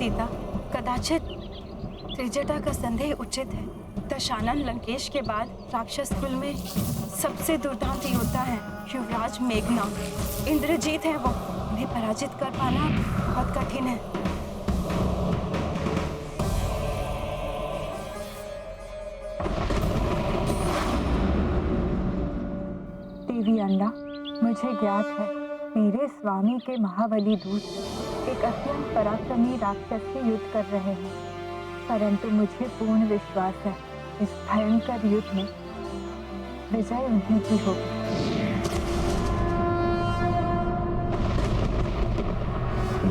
पिता, कदाचित त्रिजटा का संदेह उचित है। दशानन लंकेश के बाद राक्षस कुल में सबसे दुर्दांत योद्धा है युवराज मेघनाद। इंद्रजीत है वो, उन्हें पराजित कर पाना बहुत कठिन है। देवी अन्ना, मुझे ज्ञात है मेरे स्वामी के महाबली दूत एक अत्यंत पराक्रमी राक्षस से युद्ध कर रहे हैं, परंतु मुझे पूर्ण विश्वास है इस भयंकर युद्ध में विजय उन्हीं की होगी।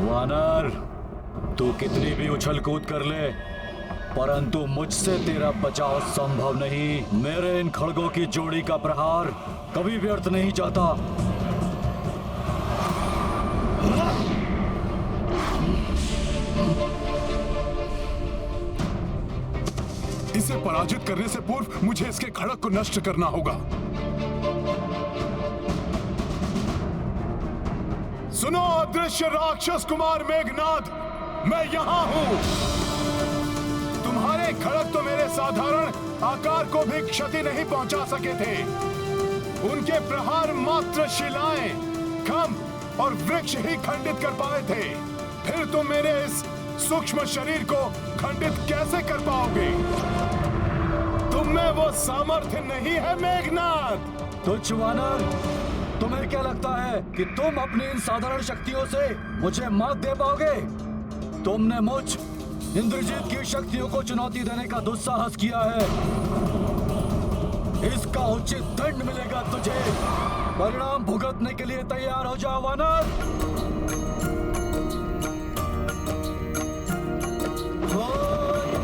वानर, तू कितनी भी उछल कूद कर ले, परंतु मुझसे तेरा बचाव संभव नहीं। मेरे इन खड़गों की जोड़ी का प्रहार कभी व्यर्थ नहीं जाता। इसे पराजित करने से पूर्व मुझे इसके खड़ग को नष्ट करना होगा। सुनो अदृश्य राक्षस कुमार मेघनाद, मैं यहां हूं। तुम्हारे खड़ग तो मेरे साधारण आकार को भी क्षति नहीं पहुंचा सके थे। उनके प्रहार मात्र शिलाएं, खंभ और वृक्ष ही खंडित कर पाए थे। फिर तुम मेरे इस सूक्ष्म शरीर को खंडित कैसे कर पाओगे? तुम में वो सामर्थ्य नहीं है मेघनाद। तुच्छ वानर, तुम्हें क्या लगता है कि तुम अपनी इन साधारण शक्तियों से मुझे मात दे पाओगे? तुमने मुझ इंद्रजीत की शक्तियों को चुनौती देने का दुस्साहस किया है। इसका उचित दंड मिलेगा तुझे। परिणाम भुगतने के लिए तैयार हो जाओ वानर। हो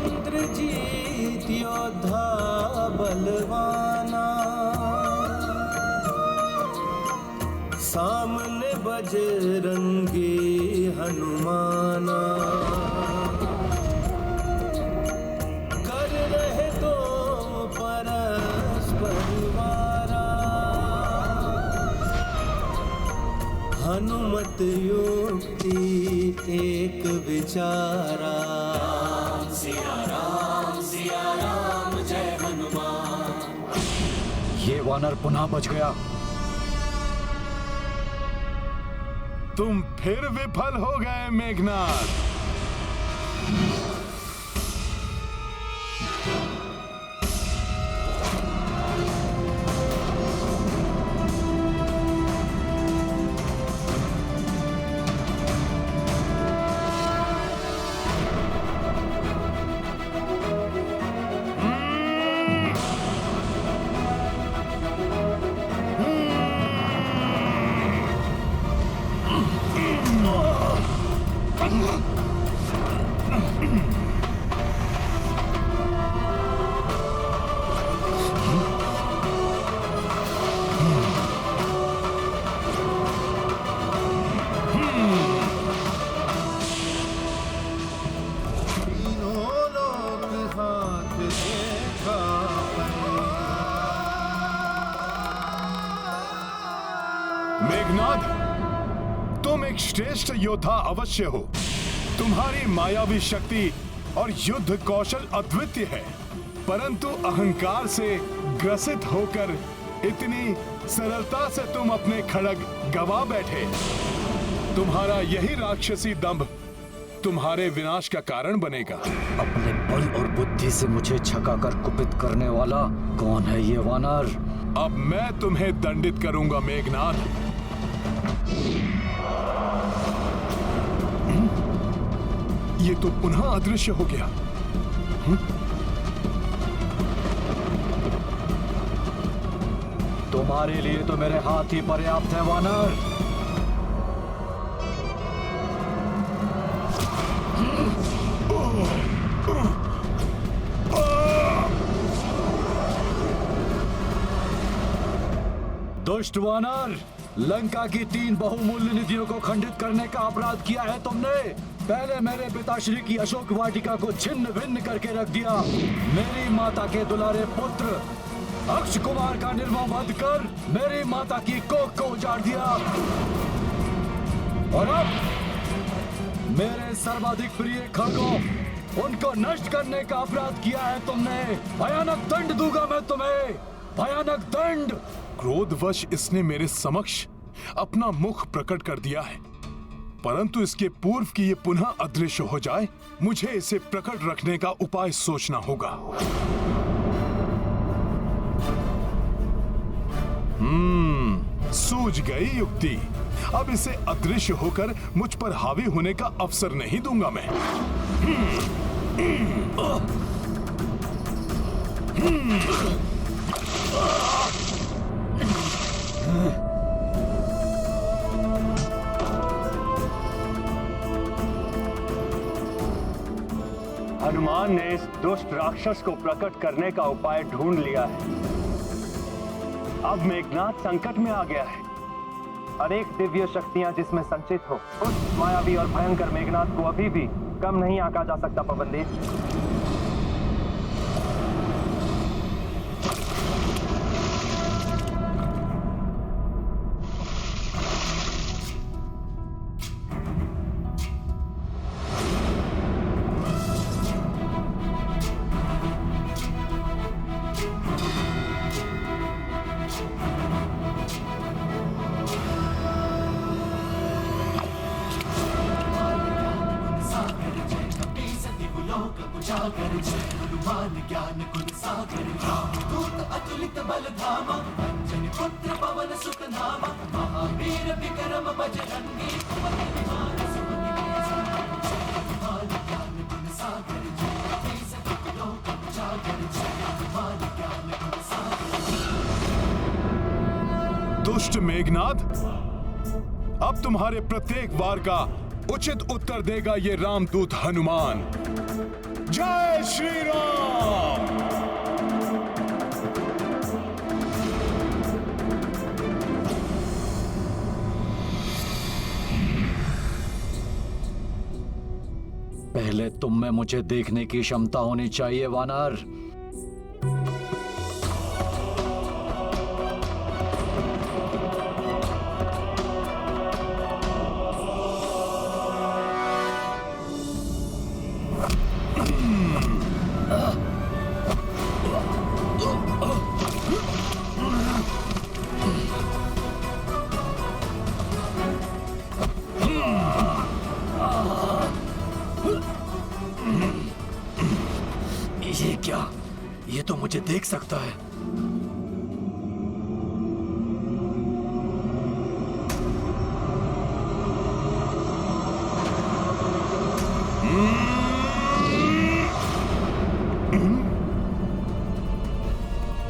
इंद्रजीत योद्धा बलवाना, सामने बजरंगी हनुमाना, कर रहे तो परस्पर वारा, हनुमत युक्ति एक विचारा। सिया राम जय हनुमान। ये वानर पुनः बच गया। तुम फिर विफल हो गए मेघनाद। मेघनाद, तुम एक श्रेष्ठ योद्धा अवश्य हो। तुम्हारी मायावी शक्ति और युद्ध कौशल अद्वितीय है, परंतु अहंकार से ग्रसित होकर इतनी सरलता से तुम अपने खड़ग गवा बैठे। तुम्हारा यही राक्षसी दंभ तुम्हारे विनाश का कारण बनेगा। अपने बल और बुद्धि से मुझे छकाकर कुपित करने वाला कौन है ये वानर? अब मैं तुम्हें दंडित करूंगा मेघनाद। ये तो पुनः अदृश्य हो गया। तुम्हारे लिए तो मेरे हाथ ही पर्याप्त है वानर। दुष्ट वानर, लंका की 3 बहुमूल्य निधियों को खंडित करने का अपराध किया है तुमने। पहले मेरे पिताश्री की अशोक वाटिका को छिन्न भिन्न करके रख दिया। मेरी माता के दुलारे पुत्र अक्ष कुमार का निर्मम वध कर मेरी माता की कोख को उजाड़ दिया। और अब मेरे सर्वाधिक प्रिय खड़गों, उनको नष्ट करने का अपराध किया है तुमने। भयानक दंड दूंगा मैं तुम्हें, भयानक दंड। क्रोधवश इसने मेरे समक्ष अपना मुख प्रकट कर दिया है, परंतु इसके पूर्व कि ये पुनः अदृश्य हो जाए, मुझे इसे प्रकट रखने का उपाय सोचना होगा। सूझ गई युक्ति। अब इसे अदृश्य होकर मुझ पर हावी होने का अवसर नहीं दूंगा मैं। हनुमान ने इस दुष्ट राक्षस को प्रकट करने का उपाय ढूंढ लिया है। अब मेघनाद संकट में आ गया है। अनेक दिव्य शक्तियां जिसमें संचित हो, उस मायावी और भयंकर मेघनाद को अभी भी कम नहीं आंका जा सकता पवनदेव। दुष्ट मेघनाद, अब तुम्हारे प्रत्येक वार का उचित उत्तर देगा ये रामदूत हनुमान। जय श्री राम। पहले तुम में मुझे देखने की क्षमता होनी चाहिए वानर। ये क्या? ये तो मुझे देख सकता है।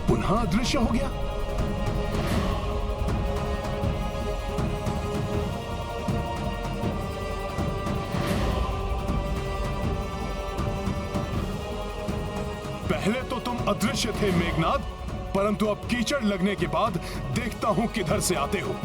पुनः अदृश्य हो गया। पहले तो तुम अदृश्य थे मेघनाद, परंतु अब कीचड़ लगने के बाद देखता हूं किधर से आते हो।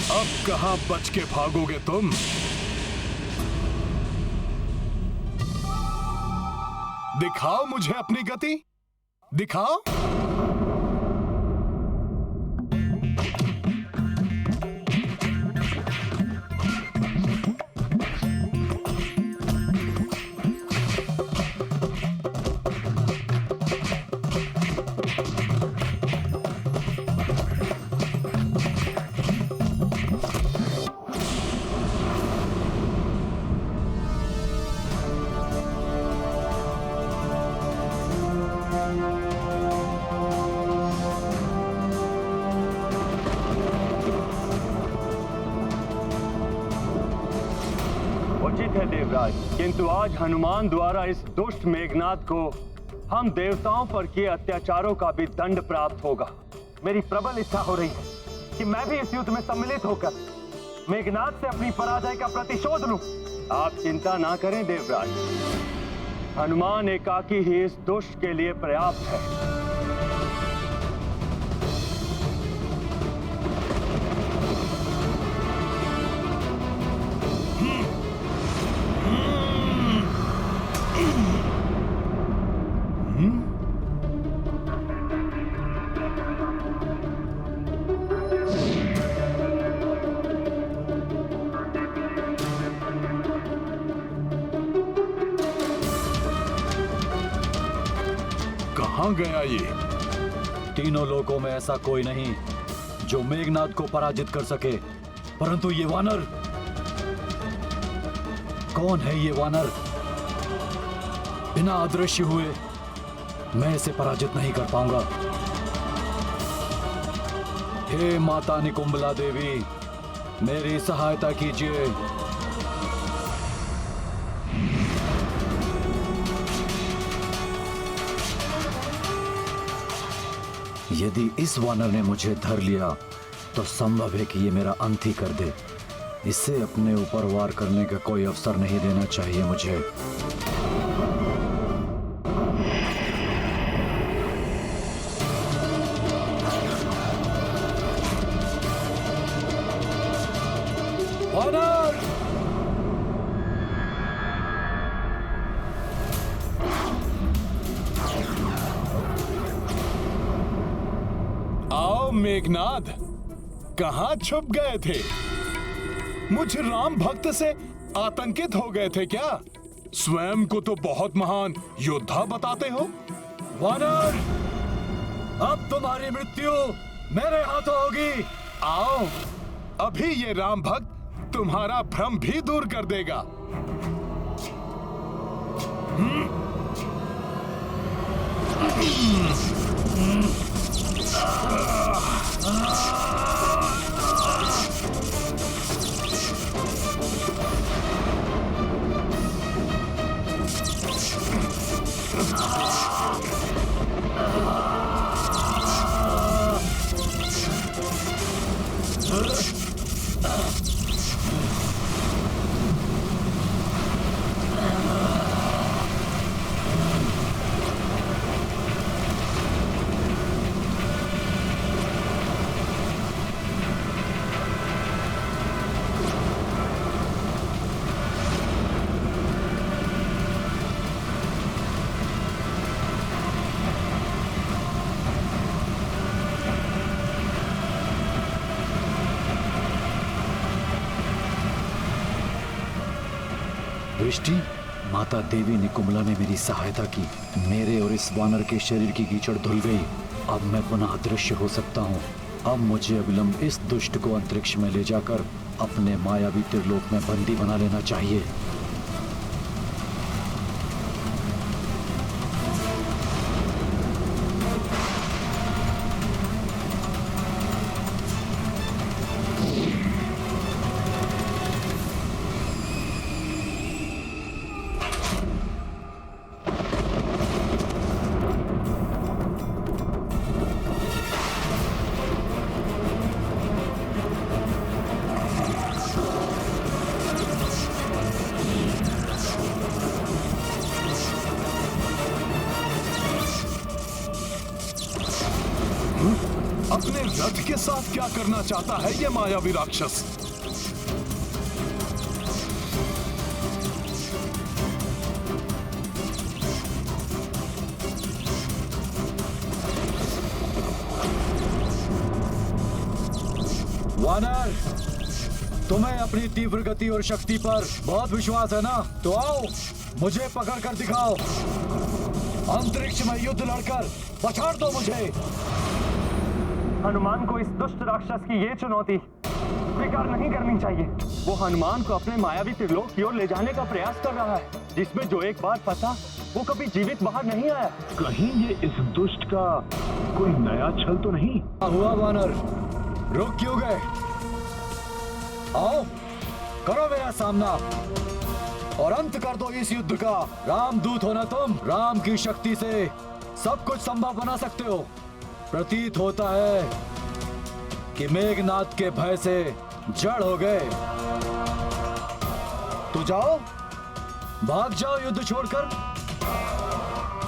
अब कहां बच के भागोगे तुम? दिखाओ मुझे अपनी गति, दिखाओ। उचित है देवराज, किंतु आज हनुमान द्वारा इस दुष्ट मेघनाद को हम देवताओं पर किए अत्याचारों का भी दंड प्राप्त होगा। मेरी प्रबल इच्छा हो रही है कि मैं भी इस युद्ध में सम्मिलित होकर मेघनाद से अपनी पराजय का प्रतिशोध लूं। आप चिंता ना करें देवराज, हनुमान एकाकी ही इस दुष्ट के लिए पर्याप्त है। कहां गया ये? तीनों लोकों में ऐसा कोई नहीं जो मेघनाद को पराजित कर सके, परंतु ये वानर, कौन है ये वानर? बिना अदृश्य हुए मैं इसे पराजित नहीं कर पाऊंगा। हे माता निकुंबला देवी, मेरी सहायता कीजिए। यदि इस वानर ने मुझे धर लिया तो संभव है कि ये मेरा अंत ही कर दे। इसे अपने ऊपर वार करने का कोई अवसर नहीं देना चाहिए मुझे। वानर! आओ मेघनाद, कहां छुप गए थे? मुझ राम भक्त से आतंकित हो गए थे क्या? स्वयं को तो बहुत महान योद्धा बताते हो। वानर! अब तुम्हारी मृत्यु मेरे हाथों होगी। आओ, अभी ये राम भक्त तुम्हारा भ्रम भी दूर कर देगा। दृष्टि, माता देवी निकुंबला ने मेरी सहायता की। मेरे और इस वानर के शरीर की कीचड़ धुल गई। अब मैं पुनः अदृश्य हो सकता हूँ। अब मुझे अविलंब इस दुष्ट को अंतरिक्ष में ले जाकर अपने मायावी त्रिलोक में बंदी बना लेना चाहिए। अपने रथ के साथ क्या करना चाहता है ये मायावी राक्षस? वानर, तुम्हें अपनी तीव्र गति और शक्ति पर बहुत विश्वास है ना? तो आओ, मुझे पकड़ कर दिखाओ। अंतरिक्ष में युद्ध लड़कर पछाड़ दो मुझे। हनुमान को इस दुष्ट राक्षस की ये चुनौती स्वीकार नहीं करनी चाहिए। वो हनुमान को अपने मायावी त्रिलोक की ओर ले जाने का प्रयास कर रहा है, जिसमें जो एक बार फंसा वो कभी जीवित बाहर नहीं आया। कहीं ये इस दुष्ट का कोई नया छल तो नहीं? क्या हुआ वानर, रुक क्यों गए? आओ, करो मेरा सामना और अंत कर दो इस युद्ध का। रामदूत हो ना तुम, राम की शक्ति से सब कुछ संभव बना सकते हो। प्रतीत होता है कि मेघनाद के भय से जड़ हो गए। तो जाओ, भाग जाओ युद्ध छोड़कर।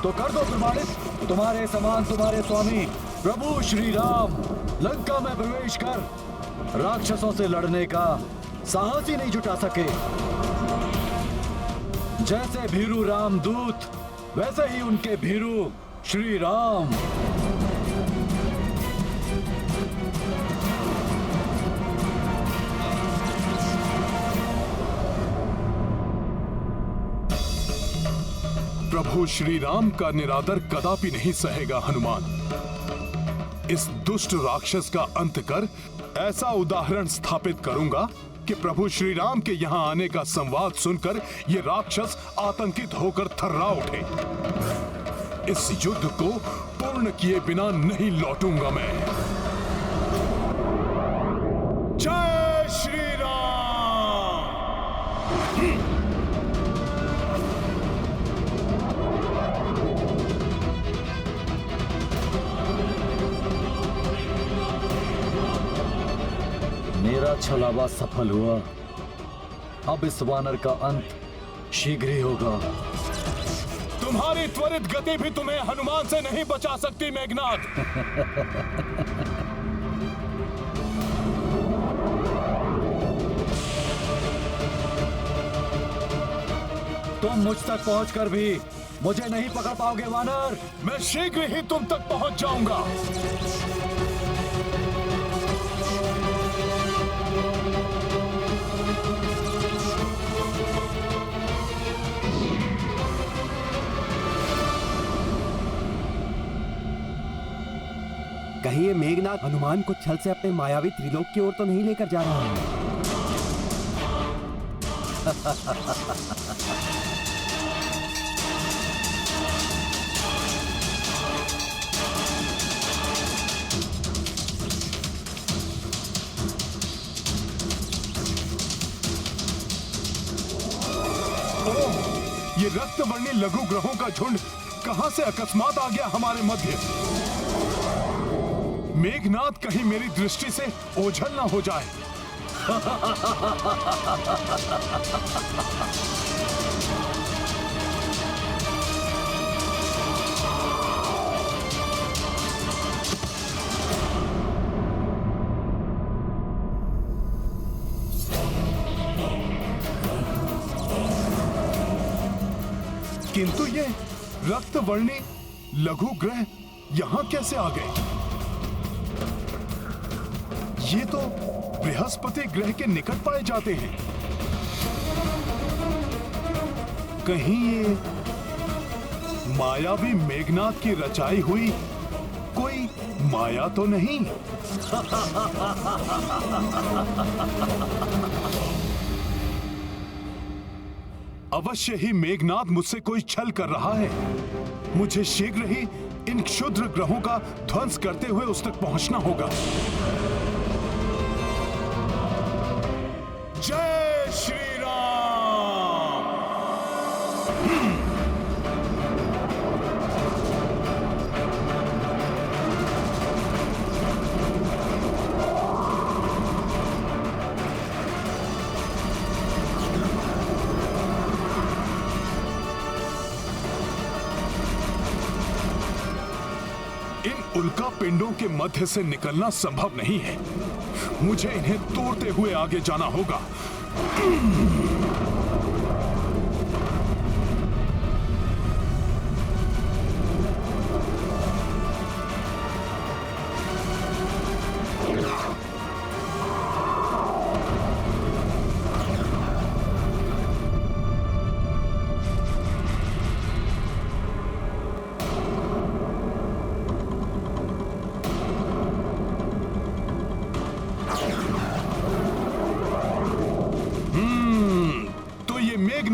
तो कर दो प्रमाणित, तुम्हारे समान तुम्हारे स्वामी प्रभु श्री राम लंका में प्रवेश कर राक्षसों से लड़ने का साहस ही नहीं जुटा सके। जैसे भीरू रामदूत, वैसे ही उनके भीरू श्री राम। प्रभु श्री राम का निरादर कदापि नहीं सहेगा हनुमान। इस दुष्ट राक्षस का अंत कर ऐसा उदाहरण स्थापित करूंगा कि प्रभु श्री राम के यहाँ आने का संवाद सुनकर ये राक्षस आतंकित होकर थर्रा उठे। इस युद्ध को पूर्ण किए बिना नहीं लौटूंगा मैं। जय श्री राम। मेरा छलावा सफल हुआ। अब इस वानर का अंत शीघ्र ही होगा। तुम्हारी त्वरित गति भी तुम्हें हनुमान से नहीं बचा सकती मेघनाद। तुम मुझ तक पहुंचकर भी मुझे नहीं पकड़ पाओगे वानर। मैं शीघ्र ही तुम तक पहुंच जाऊंगा। कहीं ये मेघनाद हनुमान को छल से अपने मायावी त्रिलोक की ओर तो नहीं लेकर जा रहा है? ये रक्तवर्णी लघु ग्रहों का झुंड कहां से अकस्मात आ गया हमारे मध्य? मेघनाद कहीं मेरी दृष्टि से ओझल ना हो जाए। किंतु ये रक्तवर्णी लघु ग्रह यहां कैसे आ गए? ये तो बृहस्पति ग्रह के निकट पाए जाते हैं। कहीं ये मायावी मेघनाद की रचाई हुई कोई माया तो नहीं? अवश्य ही मेघनाद मुझसे कोई छल कर रहा है। मुझे शीघ्र ही इन क्षुद्र ग्रहों का ध्वंस करते हुए उस तक पहुंचना होगा। जय श्री राम। इन उल्का पिंडों के मध्य से निकलना संभव नहीं है। मुझे इन्हें तोड़ते हुए आगे जाना होगा।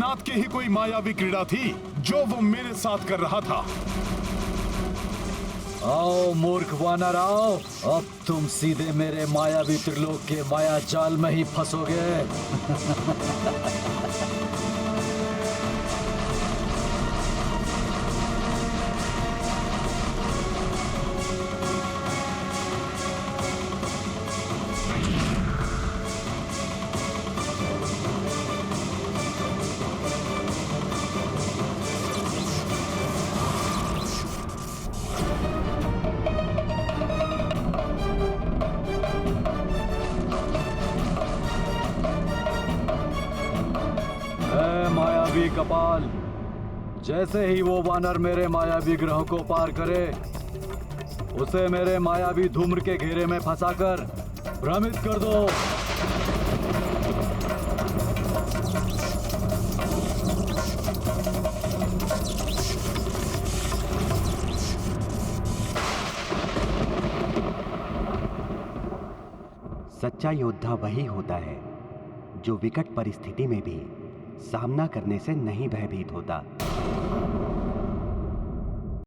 मेघनाथ की ही कोई मायावी क्रीड़ा थी जो वो मेरे साथ कर रहा था। आओ मूर्ख वानर आओ, अब तुम सीधे मेरे मायावी त्रिलोक के माया जाल में ही फंसोगे। मायावी कपाल, जैसे ही वो वानर मेरे मायावी ग्रह को पार करे, उसे मेरे मायावी धूम्र के घेरे में फंसाकर भ्रमित कर दो। सच्चा योद्धा वही होता है जो विकट परिस्थिति में भी सामना करने से नहीं भयभीत होता।